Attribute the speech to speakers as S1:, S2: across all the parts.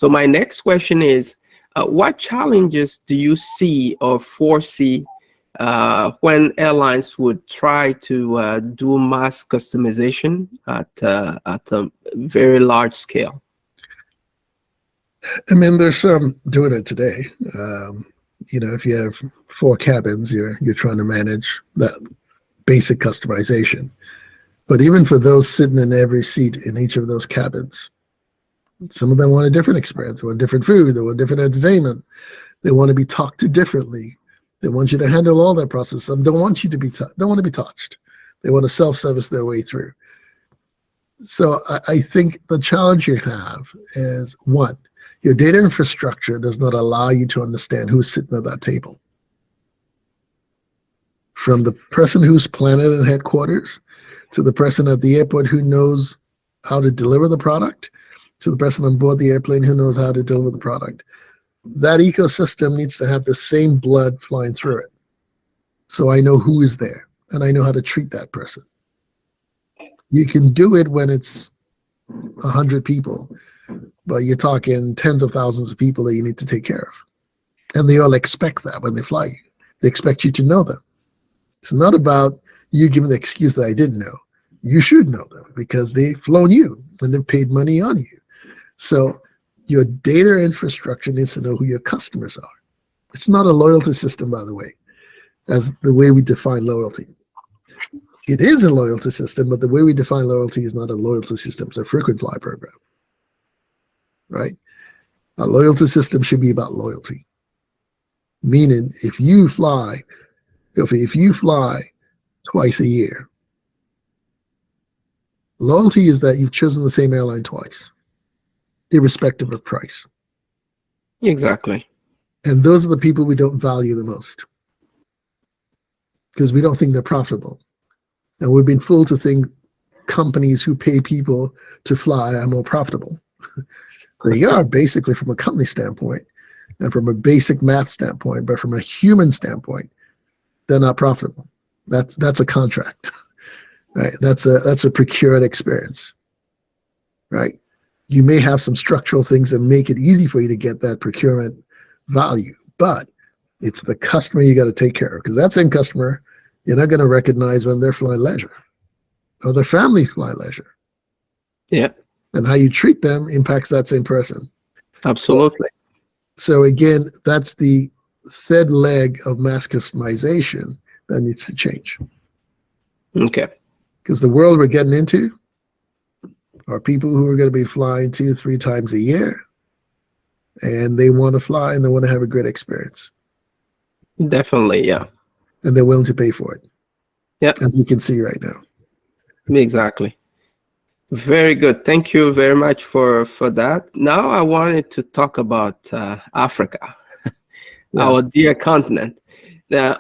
S1: So my next question is, what challenges do you see or foresee when airlines would try to do mass customization at a very large scale?
S2: I mean, there's some doing it today. If you have 4 cabins, you're trying to manage that basic customization. But even for those sitting in every seat in each of those cabins, some of them want a different experience. They want different food. They want different entertainment. They want to be talked to differently. They want you to handle all that process. Some don't want you to be don't want to be touched. They want to self-service their way through. So I think the challenge you have is, one, your data infrastructure does not allow you to understand who's sitting at that table. From the person who's planning at headquarters, to the person at the airport who knows how to deliver the product, to the person on board the airplane who knows how to deliver the product. That ecosystem needs to have the same blood flying through it. So I know who is there and I know how to treat that person. You can do it when it's 100 people, but you're talking tens of thousands of people that you need to take care of. And they all expect that when they fly you. They expect you to know them. It's not about you giving the excuse that I didn't know. You should know them because they've flown you and they've paid money on you. So your data infrastructure needs to know who your customers are. It's not a loyalty system, by the way, as the way we define loyalty. It is a loyalty system, but the way we define loyalty is not a loyalty system. It's a frequent flyer program, right? A loyalty system should be about loyalty. Meaning, if you fly twice a year, loyalty is that you've chosen the same airline twice, irrespective of price.
S1: Exactly.
S2: And those are the people we don't value the most because we don't think they're profitable. And we've been fooled to think companies who pay people to fly are more profitable. They are basically from a company standpoint and from a basic math standpoint, but from a human standpoint, they're not profitable. That's a contract, right? That's a procured experience, right? You may have some structural things that make it easy for you to get that procurement value, but it's the customer you got to take care of because that same customer, you're not going to recognize when they're flying leisure or their families fly leisure.
S1: Yeah.
S2: And how you treat them impacts that same person.
S1: Absolutely.
S2: So again, that's the third leg of mass customization that needs to change.
S1: Okay.
S2: Because the world we're getting into are people who are going to be flying 2-3 times a year, and they want to fly and they want to have a great experience.
S1: Definitely, yeah.
S2: And they're willing to pay for it.
S1: Yeah.
S2: As you can see right now.
S1: Exactly. Very good. Thank you very much for that. Now I wanted to talk about Africa, yes. Our dear continent. Now,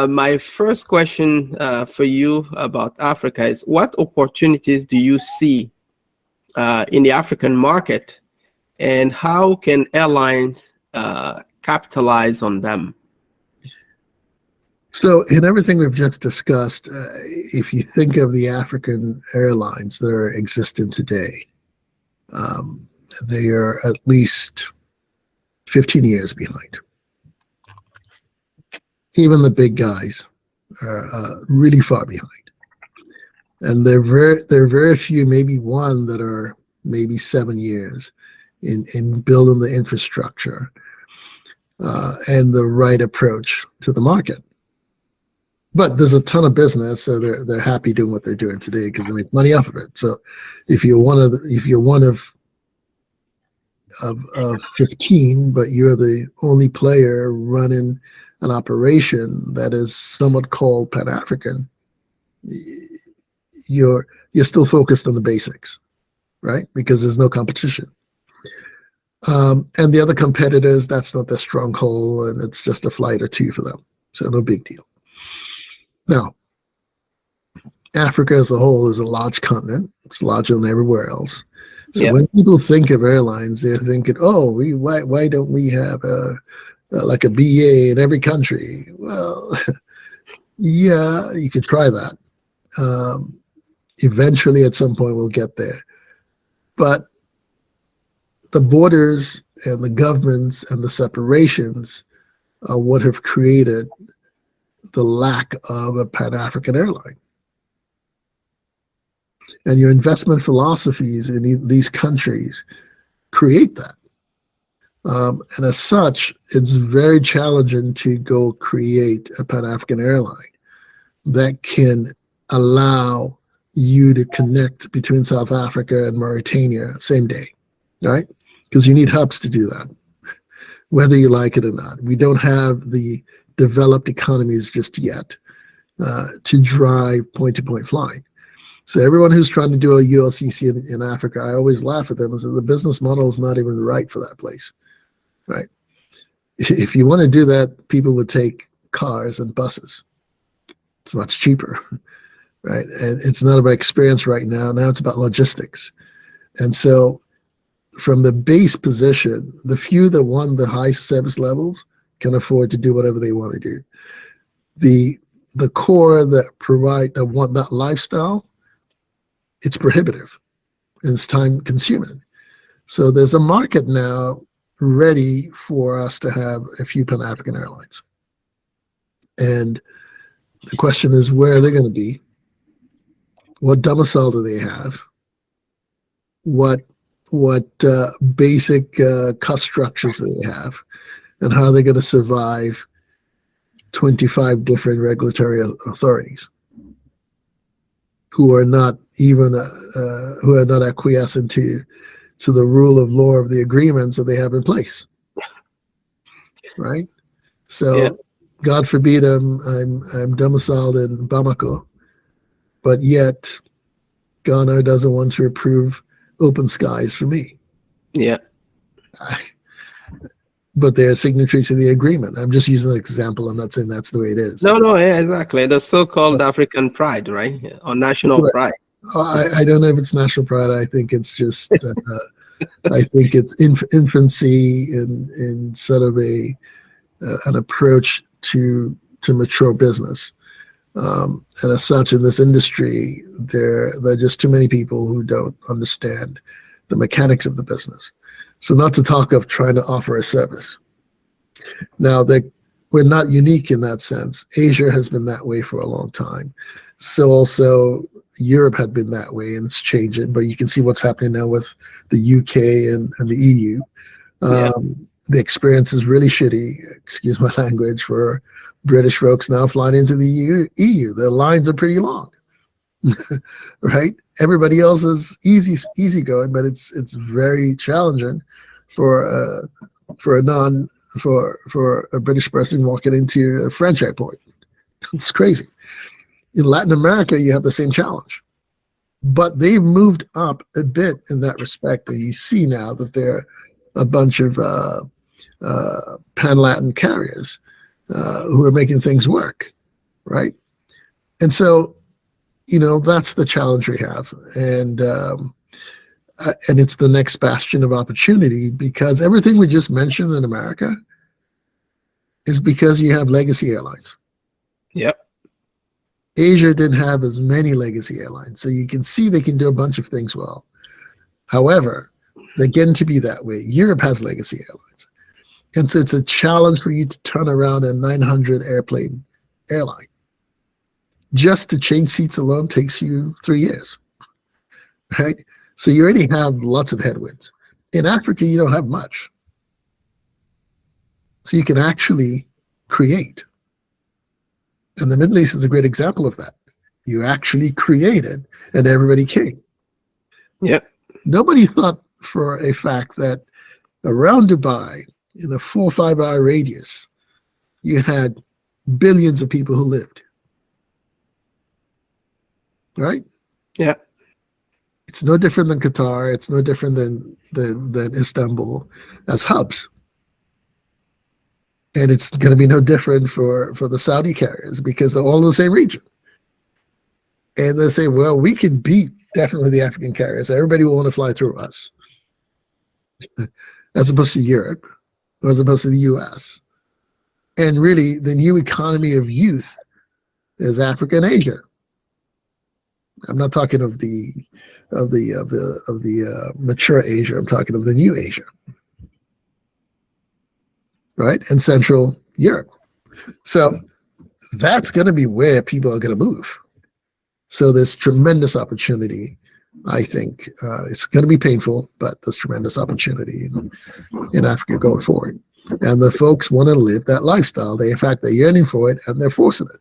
S1: my first question for you about Africa is, what opportunities do you see in the African market, and how can airlines capitalize on them?
S2: So in everything we've just discussed, if you think of the African airlines that are existent today, they are at least 15 years behind. Even the big guys are really far behind. And there are very few, maybe one, that are maybe 7 years in building the infrastructure and the right approach to the market. But there's a ton of business, so they're happy doing what they're doing today because they make money off of it. So if you're one of 15, but you're the only player running an operation that is somewhat called Pan-African, you're still focused on the basics, right? Because there's no competition. And the other competitors, that's not their stronghold, and it's just a flight or two for them. So no big deal. Now, Africa as a whole is a large continent. It's larger than everywhere else. So when people think of airlines, they're thinking, oh, why don't we have like a BA in every country? Well, yeah, you could try that. Eventually, at some point, we'll get there. But the borders and the governments and the separations are what have created the lack of a Pan-African airline. And your investment philosophies in these countries create that. And as such, it's very challenging to go create a Pan-African airline that can allow you to connect between South Africa and Mauritania same day, right? Because you need hubs to do that, whether you like it or not. We don't have the developed economies just yet to drive point-to-point flying. So everyone who's trying to do a ULCC in Africa, I always laugh at them and say the business model is not even right for that place, right? If you want to do that, people would take cars and buses. It's much cheaper, right? And it's not about experience right now. Now it's about logistics. And so from the base position, the few that want the high service levels can afford to do whatever they want to do. The core that want that lifestyle, it's prohibitive and it's time consuming. So there's a market now ready for us to have a few Pan-African airlines. And the question is, where are they going to be? What domicile do they have? What basic cost structures do they have? And how are they going to survive 25 different regulatory authorities who are not even acquiescent to the rule of law of the agreements that they have in place, right? So, yeah. God forbid I'm domiciled in Bamako, but yet Ghana doesn't want to approve open skies for me.
S1: Yeah.
S2: But they're signatories to the agreement. I'm just using an example. I'm not saying that's the way it is.
S1: No, yeah, exactly. The so-called African pride, right? Or national pride.
S2: I don't know if it's national pride. I think it's just, I think it's infancy in sort of an approach to mature business. And as such, in this industry, there are just too many people who don't understand the mechanics of the business. So not to talk of trying to offer a service. Now, we're not unique in that sense. Asia has been that way for a long time. So also Europe had been that way, and it's changing. But you can see what's happening now with the UK and the EU. The experience is really shitty, excuse my language, for British folks now flying into the EU. Their lines are pretty long, right? Everybody else is easy going, but it's very challenging for a British person walking into a French airport. It's crazy. In Latin America, you have the same challenge, but they've moved up a bit in that respect. And you see now that there are a bunch of Pan-Latin carriers who are making things work, right? And so, that's the challenge we have. And it's the next bastion of opportunity, because everything we just mentioned in America is because you have legacy airlines.
S1: Yep.
S2: Asia didn't have as many legacy airlines. So you can see they can do a bunch of things well. However, they're getting to be that way. Europe has legacy airlines. And so it's a challenge for you to turn around a 900 airplane airline. Just to change seats alone takes you 3 years, right? So you already have lots of headwinds. In Africa, you don't have much. So you can actually create. And the Middle East is a great example of that. You actually created, and everybody came.
S1: Yep.
S2: Nobody thought for a fact that around Dubai, in a 4 or 5 hour radius, you had billions of people who lived. Right?
S1: Yeah.
S2: It's no different than Qatar. It's no different than Istanbul as hubs. And it's going to be no different for the Saudi carriers, because they're all in the same region. And they say, well, we can beat definitely the African carriers. Everybody will want to fly through us, as opposed to Europe, or as opposed to the US. And really, the new economy of youth is Africa and Asia. I'm not talking of the mature Asia. I'm talking of the new Asia, right? And Central Europe. So that's going to be where people are going to move. So there's tremendous opportunity. I think it's going to be painful, but there's tremendous opportunity in Africa going forward. And the folks want to live that lifestyle. In fact, they're yearning for it and they're forcing it.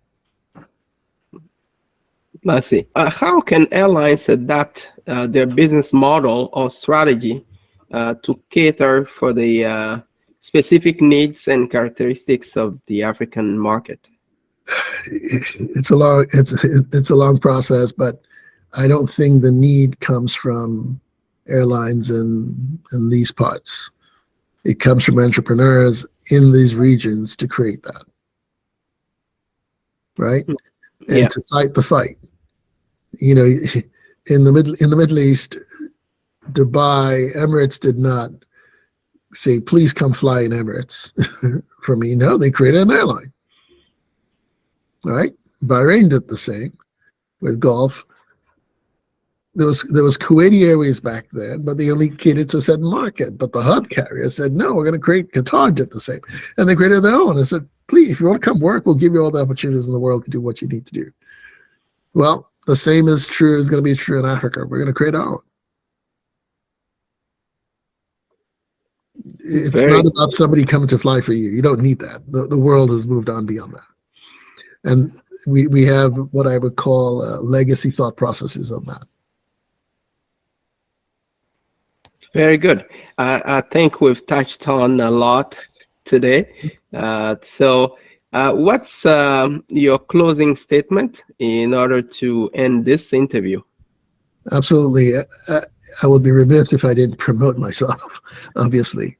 S1: Let's see. How can airlines adapt their business model or strategy to cater for the specific needs and characteristics of the African market?
S2: It's a long process, but I don't think the need comes from airlines in these parts. It comes from entrepreneurs in these regions to create that, right? And to fight the fight. You know, in the Middle East, Dubai, Emirates did not say, please come fly in Emirates for me. No, they created an airline. Right? Bahrain did the same with Gulf. There was Kuwaiti Airways back then, but they only catered to a certain market. But the hub carrier said, no, we're going to create. Qatar did the same. And they created their own and said, please, if you want to come work, we'll give you all the opportunities in the world to do what you need to do. Well, the same is going to be true in Africa. We're going to create our own. It's not about somebody coming to fly for you. You don't need that. The world has moved on beyond that. And we have what I would call legacy thought processes on that.
S1: Very good. I think we've touched on a lot today. So what's your closing statement in order to end this interview?
S2: Absolutely. I would be remiss if I didn't promote myself, obviously.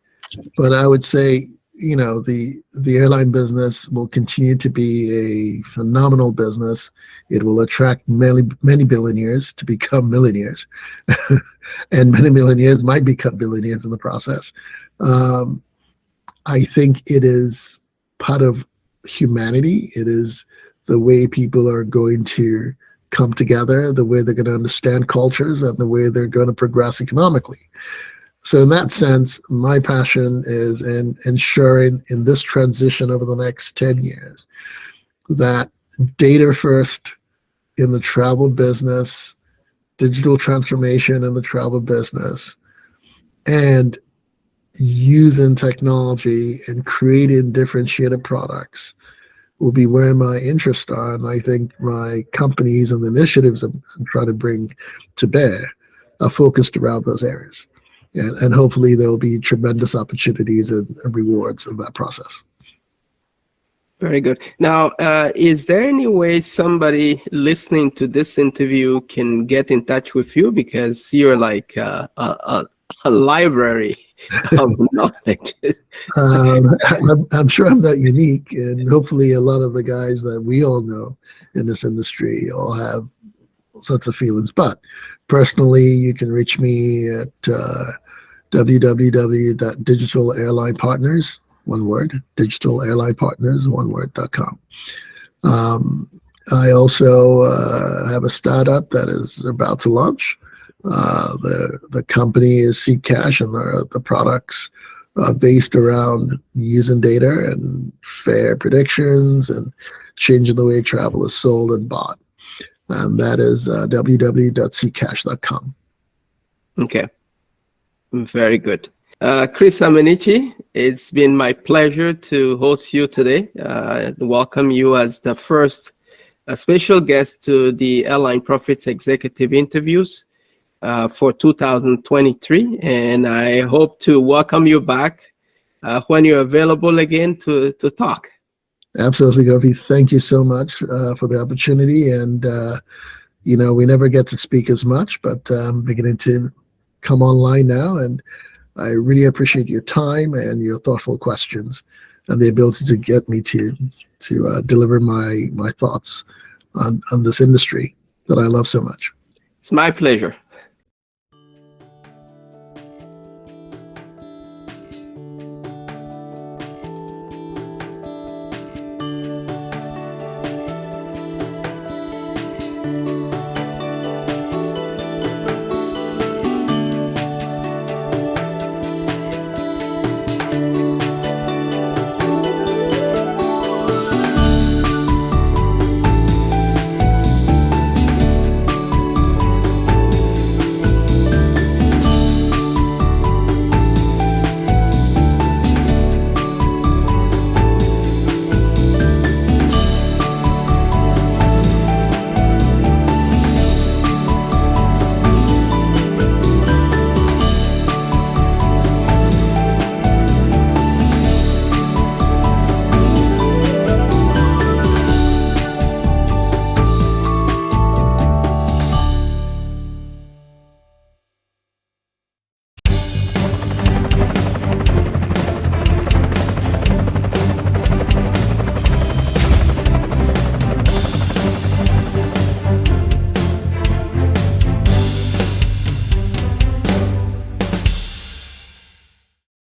S2: But I would say, you know, the airline business will continue to be a phenomenal business. It will attract many billionaires to become millionaires, and many millionaires might become billionaires in the process. I think it is part of humanity. It is the way people are going to come together, the way they're going to understand cultures, and the way they're going to progress economically. So in that sense, my passion is in ensuring in this transition over the next 10 years that data first in the travel business, digital transformation in the travel business, and using technology and creating differentiated products will be where my interests are. And I think my companies and the initiatives I'm trying to bring to bear are focused around those areas. And hopefully there will be tremendous opportunities and rewards in that process.
S1: Very good. Now, is there any way somebody listening to this interview can get in touch with you? Because you're like a library of knowledge.
S2: I'm sure I'm not unique, and hopefully a lot of the guys that we all know in this industry all have sorts of feelings. But personally, you can reach me at www.digitalairlinepartners, one word, digitalairlinepartners, one word.com. I also have a startup that is about to launch. The company is Zcash, and the products based around using data and fare predictions and changing the way travel is sold and bought. And that is www.zcash.com.
S1: Okay. Very good. Chris Amenechi, it's been my pleasure to host you today. Welcome you as the first special guest to the Airline Profits Executive Interviews for 2023. And I hope to welcome you back when you're available again to talk.
S2: Absolutely, Kofi. Thank you so much for the opportunity. And, you know, we never get to speak as much, but I'm beginning to come online now. And I really appreciate your time and your thoughtful questions and the ability to get me to deliver my thoughts on this industry that I love so much.
S1: It's my pleasure.